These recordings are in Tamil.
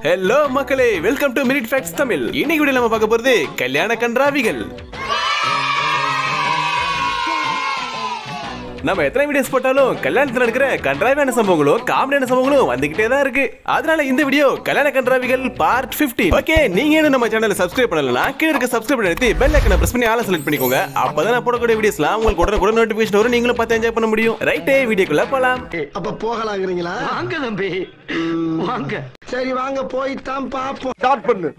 ஹலோ மக்களே, welcome to minute facts Tamil. இன்னைக்கு வீடியோல நம்ம பார்க்க போறது கல்யாண கன்றாவிகள். நம்ம எத்தனை வீடியோஸ் போட்டாலும் கல்யாணத்துல நடக்கிற கன்றாவியான சம்பவங்களும் காமெடியான சம்பவங்களும் வந்துகிட்டே தான் இருக்கு. அதனால இந்த வீடியோ கல்யாண கன்றாவிகள் பார்ட் 15. ஓகே, நீங்க இன்னும் நம்ம சேனலை சப்ஸ்கிரைப் பண்ணலனா கீழ இருக்க சப்ஸ்கிரைப் பண்ணி எடுத்து பெல் ஐகானை பிரஸ் பண்ணி ஆல் செலக்ட் பண்ணிக்கோங்க. அப்பதான் நான் போடக்கூடிய வீடியோஸ்லாம் உங்களுக்கு உடனே நோட்டிபிகேஷன் வரும், நீங்களும் பார்த்து என்ஜாய் பண்ண முடியும். ரைட்டே, வீடியோக்குள்ள போலாம். அப்ப போகலாம்ங்கறீங்களா? வாங்க தம்பி வாங்க. சரி வாங்க, போய் தான் பாப்போம். ஸ்டார்ட் பண்ணு.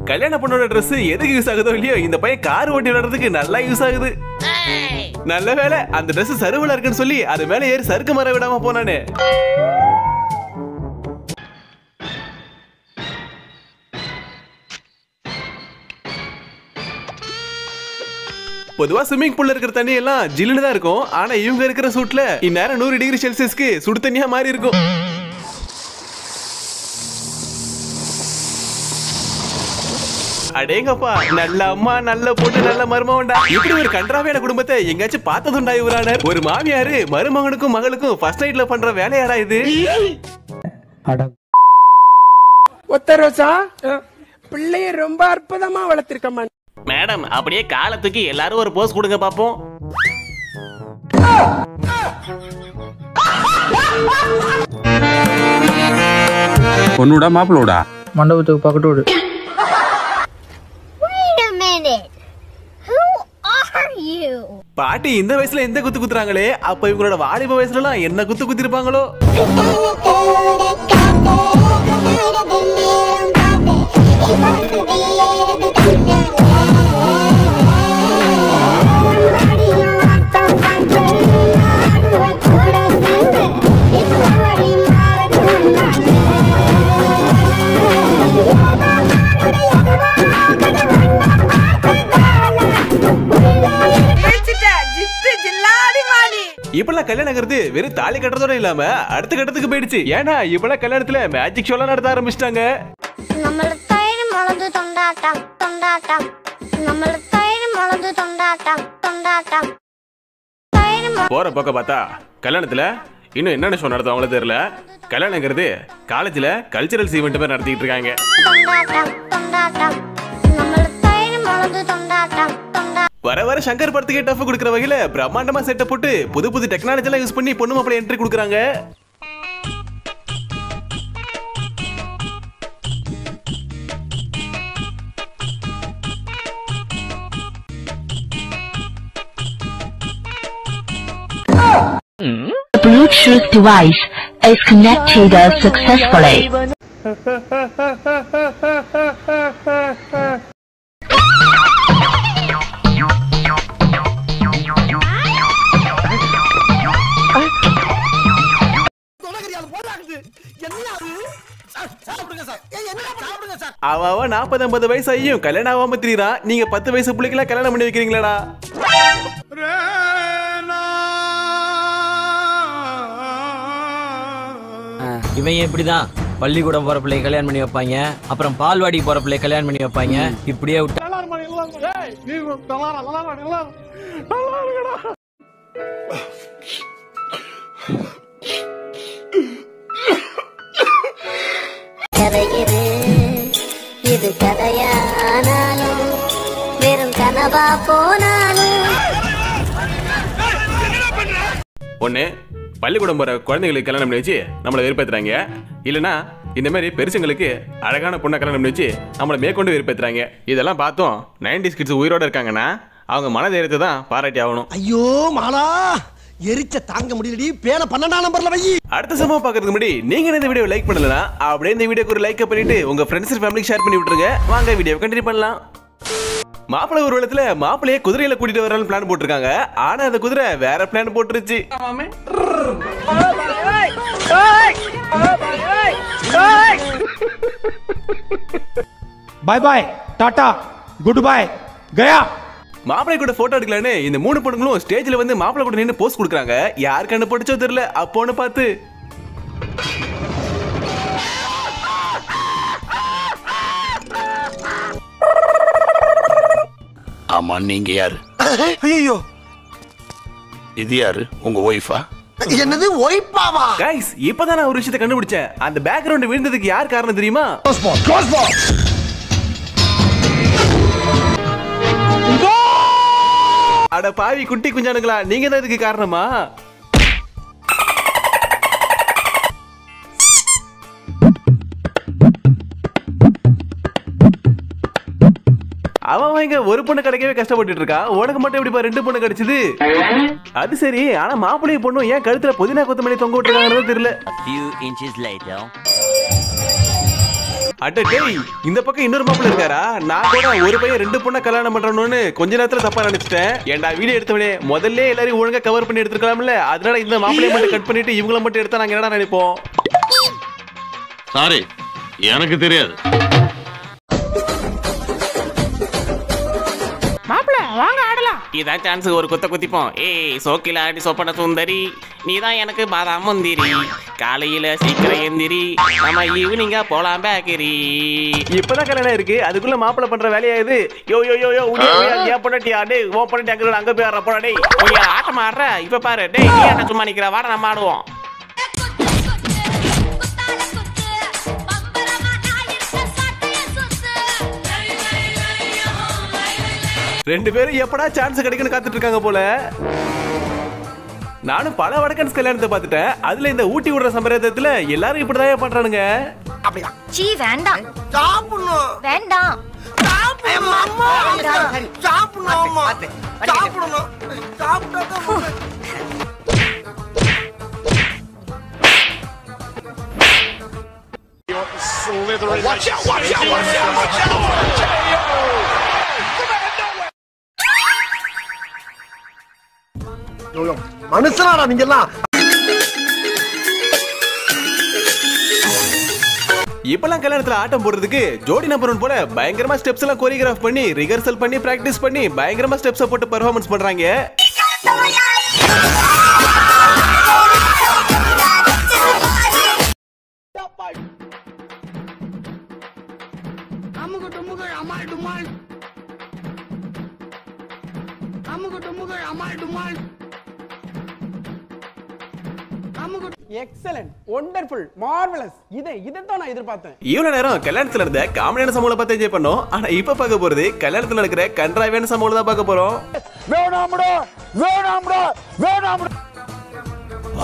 கல்யாண பொண்ணோட Dress எதுக்கு யூஸ் ஆகுதோ இல்லையோ, இந்த பையன் கார் ஓட்டி விளையாடுறதுக்கு நல்லா யூஸ் ஆகுது. நல்ல வேலை அந்த Dress சருவலா இருக்குன்னு சொல்லி அது மேல ஏறி சறுக்கு மர விடாம போனானே. பொதுவா ஸ்விம்மிங் பூல்ல இருக்கிற தண்ணி எல்லாம் ஜில்லுன்னு தான் இருக்கும். ஆனா இவங்க இருக்கிற சூட்ல இந்நேரம் 100 டிகிரி செல்சியஸ்க்கு சுடு தண்ணியா மாறி இருக்கும். அடேங்கப்பா, நல்ல அம்மா நல்ல பொண்ணு நல்ல மருமகன்டா. இப்படி ஒரு கன்றாவியான குடும்பத்தை எங்காச்சும் பார்த்ததுண்டா இவரானர்? ஒரு மாமியாரு மருமகனுக்கும் மகளுக்கும் ஃபர்ஸ்ட் நைட்ல பண்ற வேலையாடா இது? ஒத்தரோசா பிள்ளைய ரொம்ப அற்புதமா வளர்த்திருக்கமா மேடம். அப்படியே காலத்துக்கு எல்லாரும் ஒரு போஸ் கொடுங்க பாப்போம். பொண்ணுடா மாப்பிளோடா மண்டபத்துக்கு பக்கத்தோடு. பாட்டி இந்த வயசுல எந்த குத்து குத்துறாங்களே, அப்ப இவங்களோட வாலிப வயசுல எல்லாம் என்ன குத்து குத்திருப்பாங்களோ? இப்பெல்லாம் கல்யாணங்கிறது வெறும் தாலி கட்டுறதோட இல்லாம அடுத்த கட்டத்துக்கு போயிடுச்சு. ஏன்னா இப்பெல்லாம் கல்யாணத்துல மேஜிக் ஷோலாம் நடத்த ஆரம்பிச்சிட்டாங்க. போற பக்கம் பார்த்தா கல்யாணத்துல இன்னும் என்னென்ன ஷோ நடத்துவாங்களோ தெரியல. கல்யாணங்கிறது காலேஜ்ல கல்ச்சரல்ஸ் ஈவெண்ட் மாதிரி நடத்திட்டு இருக்காங்க. வர வர சங்கர் படத்துக்கே டஃப் கொடுக்கிற வகையில பிரம்மாண்டமா செட்டப் போட்டு புது புது டெக்னாலஜி எல்லாம் யூஸ் பண்ணி பொண்ணு மாப்பிள்ளை என்ட்ரி கொடுக்குறாங்க. Bluetooth device is connected successfully. அவ 40-50 வயசு ஆகியும் கல்யாணம் ஆகாம திரியறான். நீங்க 10 வயசு பிள்ளைக்கெல்லாம் கல்யாணம் பண்ணி வைக்கிறீங்களாடா? இவன் இப்படிதான் பள்ளிக்கூடம் போற பிள்ளை கல்யாணம் பண்ணி வைப்பாங்க, அப்புறம் பால்வாடி போற பிள்ளை கல்யாணம் பண்ணி வைப்பாங்க. இப்படியே விட்டா இது கதையானாலும் வெறும் கனவா போனாலும். ஒண்ணு, பள்ளிக்கூடம் போற குழந்தைகளுக்கு கல்யாணம் பண்ணி வச்சு நம்மளை வெறுப்பேத்துறாங்க. இல்லனா இந்த மாதிரி பெருசுங்களுக்கு அழகான பொண்ணை கல்யாணம் பண்ணி வச்சு நம்மளை மேற்கொண்டு வெறுப்பேத்துறாங்க. இதெல்லாம் பார்த்தோம் 90s கிட்ஸ் உயிரோட இருக்காங்கன்னா அவங்க மனதைரியத்தை தான் பாராட்டி ஆகணும். ஐயோ மாலா, எரிச்ச தாங்க முடியலடி. பேன 12ஆம் நம்பர்ல வை. அடுத்த சம்பவம் பார்க்கிறதுக்கு முன்னாடி நீங்க இந்த வீடியோ லைக் பண்ணலனா அப்படியே இந்த வீடியோக்கு ஒரு லைக் பண்ணிட்டு உங்க ஃப்ரெண்ட்ஸ் அண்ட் ஃபேமிலிக்கு ஷேர் பண்ணி விட்டுருங்க. வாங்க வீடியோ கண்டினியூ பண்ணலாம். மாப்பிள்ளை ஒரு இடத்துல மாப்பிள்ளைய குதிரையில கூட்டிட்டு வரலாம்னு பிளான் போட்டிருக்காங்க. ஆனா அந்த குதிரை வேற பிளான் போட்டுருச்சு. பாய் பாய் டாடா குட் பை கயா. மாப்பிள்ளை கூட போட்டோ எடுக்கலான்னு இந்த 3 பொண்ணுங்களும் ஸ்டேஜ்ல வந்து மாப்பிள்ளை கூட நின்று போஸ் கொடுக்குறாங்க. யாருக்கு அனுப்பிச்சோ தெரியல. அப்போன்னு பார்த்து ஆமா, நீங்க யாரு? ஐயோ, இது யாரு? உங்க ஒய்ஃபா? என்னது ஒய்ஃபாவா? கைஸ் இப்பதான் நான் ஒரு விஷயத்தை கண்டுபிடிச்சேன். அந்த பேக்ரவுண்ட் விழுந்ததுக்கு யார் காரணம் தெரியுமா? அட பாவி குட்டி குஞ்சானுங்களா, நீங்க தான் இதுக்கு காரணமா? அவன் இங்க ஒரு பொண்ணு கிடைக்கவே கஷ்டப்பட்டு இருக்கா, உனக்கு மட்டும் எப்படி 2 பொண்ணு கிடைச்சது? அது சரி, ஆனா மாப்பிள்ளை பொண்ணு ஏன் கழுத்துல புதினா கொத்தமல்லி தொங்க விட்டுருக்காங்கன்னு தெரியல. அட்டே, இந்த பக்கம் இன்னொரு மாப்பிள்ளை இருக்காரா? நான் கூட ஒரு பையன் 2 பொண்ணை கல்யாணம் பண்றணும்னு கொஞ்ச நேரத்துல தப்பா நினைச்சிட்டேன். ஏன்டா வீடியோ எடுத்தவனே முதல்ல எல்லாரையும் ஒழுங்கா கவர் பண்ணி எடுத்துக்கலாம்ல, அதனால இந்த மாப்பிள்ளையை மட்டும் கட் பண்ணிட்டு இவங்கள மட்டும் எடுத்தா நாங்க என்னடா நினைப்போம்? சாரி, எனக்கு தெரியாது. இதான் சான்ஸ், ஒரு குத்த குத்திப்போம். ஏய் சோக்கில ஆடி சொப்பன சுந்தரி, நீதான் எனக்கு பாதாம் முந்திரி, காலையில சீக்கிரம் எந்திரி, நம்ம ஈவினிங்கா போலாம் பேக்கரி. இப்பதான் கல்யாணம் இருக்கு, அதுக்குள்ள மாப்பிள்ளை பண்ற வேலையா இது? யோ யோ யோ யோ, ஏன் பொண்ணாட்டியா? டேய் ஓ பொண்ணாட்டி அங்க போய் ஆடுற போடா. டேய் ஆட்டம் ஆடுற இப்ப பாரு. டேய் நீ என்ன சும்மா நிக்கிற, வாட நம்ம ஆடுவோம். ரெண்டு பேரும் எப்படா சான்ஸ் கிடைக்குன்னு காத்துட்டு இருக்காங்க போல. நானும் பல வடக்கன்ஸ் கல்யாணத்தை பார்த்துட்டேன். அதுல இந்த ஊட்டி விடுற சம்பிரதாயத்துல எல்லாரும் இப்படிதான் பண்றானுங்க. சீ வேண்டாம், சாப்பிடணும். வேண்டாம், மனுஷனாடா நீங்க எல்லாம். இப்பெல்லாம் கல்யாணத்துல ஆட்டம் போடுறதுக்கு ஜோடி நம்பர் 1 போல பயங்கரமா ஸ்டெப்ஸ் எல்லாம் கோரியோகிராஃப் பண்ணி ரிஹர்சல் பண்ணி பிராக்டிஸ் பண்ணி பயங்கரமா ஸ்டெப்ஸ் போட்டு பெர்ஃபார்மன்ஸ் பண்றாங்க. Excellent, wonderful, marvellous. இதைத்தான் நான் எதிர்பார்த்தேன். இவ்வளவு நேரம் கல்யாணத்துல இருந்த காமெடியான சம்பவங்களை பார்த்து என்ஜாய் பண்ணோம். ஆனா இப்ப பார்க்க போறது கல்யாணத்துல நடக்கிற கன்றாவியான சம்பவங்களை தான் பார்க்க போறோம்.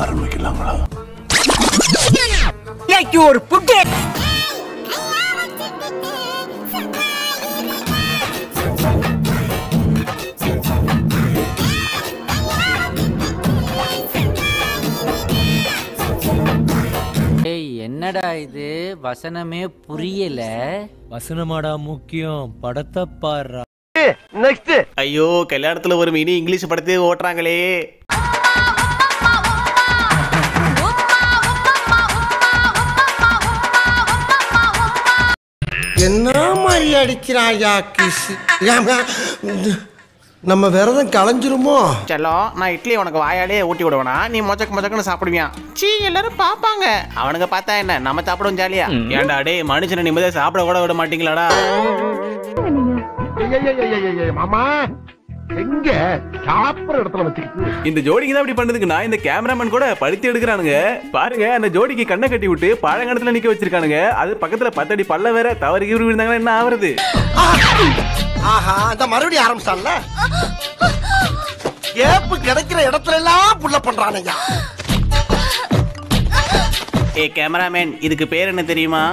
ஆரம்பிக்கலாங்களா? ஒரு புட்டே என்னடா இது, வசனமே புரியல. வசனமாடா முக்கியம், படத்தை பாடுறா. நெக்ஸ்ட். ஐயோ, கல்யாணத்துல ஒரு மினி இங்கிலீஷ் படத்தையே ஓட்டுறாங்களே. என்ன மாதிரி அடிக்கிறாயா கிஸ்? நம்ம விரதம் களைஞ்சிருமோ? செல்லோ, நான் இட்லி உனக்கு வாயாலே ஊட்டி விடுவேனா, நீ மொச்சக்குன்னு சாப்பிடுவியா? சீ, எல்லாரும் பாப்பாங்க. அவனுங்க பார்த்தா என்ன, நம்ம சாப்பிடுவோம் ஜாலியா. ஏன்டா டே, மனுஷனை நிம்மதியா சாப்பிட கூட விட மாட்டீங்களாடா? மாமா எங்க சாப்பிடுற இடத்துல வச்சிருக்கு. இந்த ஜோடிக்கு தான் இப்படி பண்ணதுக்குன்னா இந்த கேமராமேன் கூட படுத்தி எடுக்கிறானுங்க. பாருங்க, அந்த ஜோடிக்கு கண்ணை கட்டி விட்டு பாழங்கணத்துல நிக்க வச்சிருக்கானுங்க. அது பக்கத்துல 10 அடி பல்ல வேற, தவறு கீறு விழுந்தாங்கன்னா என்ன ஆவறது? ஆஹா, அந்த மறுபடியும் ஆரம்பிச்சான்ல. கேப்பு கிடைக்கிற இடத்துல எல்லாம் புள்ள பண்றானுங்க. ஏ கேமராமேன், இதுக்கு பேர் என்ன தெரியுமா?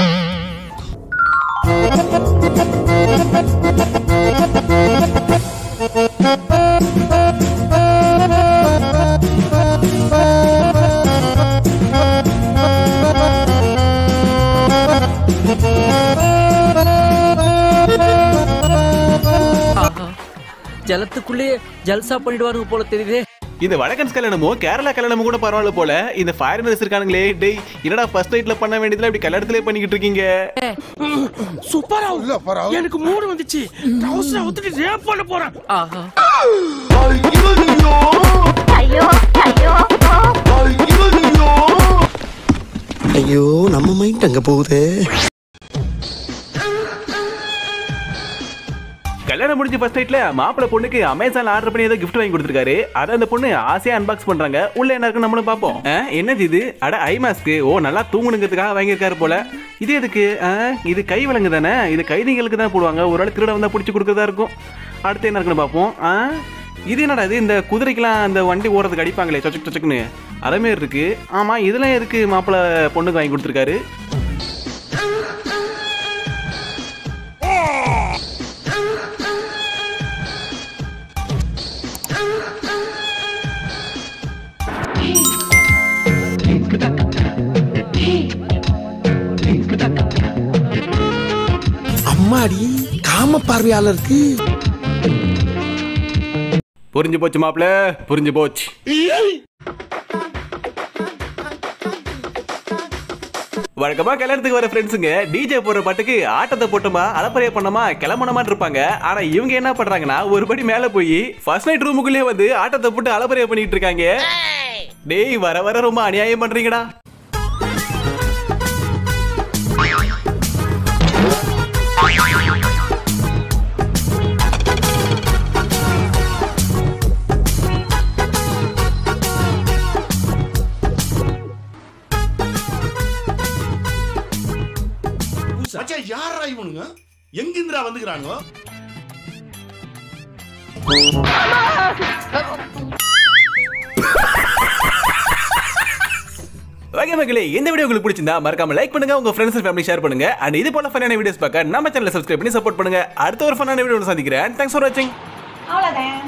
ஜலத்துக்குள்ளே ஜல்சா பண்ணிடுவாருங்க போல தெரியுது. இந்த வடக்கன்ஸ் கல்யாணமும் கேரளா கல்யாணமும் கூட பரவாயில்ல போல. இந்த ஃபாரினர்ஸ் இருக்கானுங்களே, டேய் என்னடா ஃபர்ஸ்ட் நைட்ல பண்ண வேண்டியதுல இப்படி கல்யாணத்திலே பண்ணிக்கிட்டு இருக்கீங்க? சூப்பரா இல்ல, பரவாயில்லை. எனக்கு மூடு வந்துச்சு. ட்ரவுசரை ஊத்திட்டு ரேப் பண்ண போறேன். ஐயோ ஐயோ ஐயோ, நம்ம மைண்ட் அங்க போகுது. கல்யாணம் முடிஞ்ச ஃபர்ஸ்ட் நைட்ல மாப்பிள்ளை பொண்ணுக்கு அமேசான்ல ஆர்டர் பண்ணி ஏதோ gift வாங்கி கொடுத்துருக்காரு. அத அந்த பொண்ணு ஆசையா அன்பாக்ஸ் பண்றாங்க. உள்ள என்ன இருக்குன்னு நம்மளும் பாப்போம். என்னது இது? அட ஐ மாஸ்க். ஓ நல்லா தூங்குறதுக்காக வாங்கியிருக்காரு போல. இது எதுக்கு? இது கை விலங்கு தானே. இது கைதிகளுக்கு தான் போடுவாங்க. ஒரு ஆள் திருட வந்தா பிடிச்சி கொடுக்கறதா இருக்கும். அடுத்து என்ன இருக்குன்னு பாப்போம். இது என்னடா இது? இந்த குதிரைக்கெல்லாம் அந்த வண்டி ஓடுறதுக்கு அடிப்பாங்களே சொச்சக் சொச்சக்னு அதே மாதிரி இருக்கு. ஆமா இதெல்லாம் எதுக்கு மாப்பிள்ளை பொண்ணுக்கு வாங்கி கொடுத்துருக்காரு? அம்மாடி காம பார்வையாளருக்கு புரிஞ்சு போச்சு மாப்பிள்ள, புரிஞ்சு போச்சு. வழக்கமா கல்யாணத்துக்கு வர ஃப்ரெண்ட்ஸுங்க டிஜே போடுற பாட்டுக்கு ஆட்டத்தை போட்டோமா அலப்பறைய பண்ணோமா கிளம்பணுமான்னு இருப்பாங்க. ஆனா இவங்க என்ன பண்றாங்கன்னா ஒரு படி மேல போய் ஃபர்ஸ்ட் நைட் ரூமுக்குள்ளேயே வந்து ஆட்டத்தை போட்டு அலப்பறைய பண்ணிட்டு இருக்காங்க. டேய் வர வர ரொம்ப அநியாயம் பண்றீங்கடா. மச்சான் யாரா இவனுங்க? எங்க இந்திரா வந்துக்கறாங்க? ஓகே மக்களே, இந்த வீடியோ உங்களுக்கு பிடிச்சிருந்தா மறக்காம லைக் பண்ணுங்க, உங்க ஃப்ரெண்ட்ஸ் அண்ட் ஃபேமிலி ஷேர் பண்ணுங்க. அண்ட் இது போல ஃபன்னான வீடியோஸ் பார்க்க நம்ம சேனலை சப்ஸ்கிரைப் பண்ணி சப்போர்ட் பண்ணுங்க. அடுத்த ஒரு ஃபன்னான வீடியோல சந்திக்கிறேன். தேங்க்ஸ் ஃபார் வாட்சிங். அவ்வளவுதான்.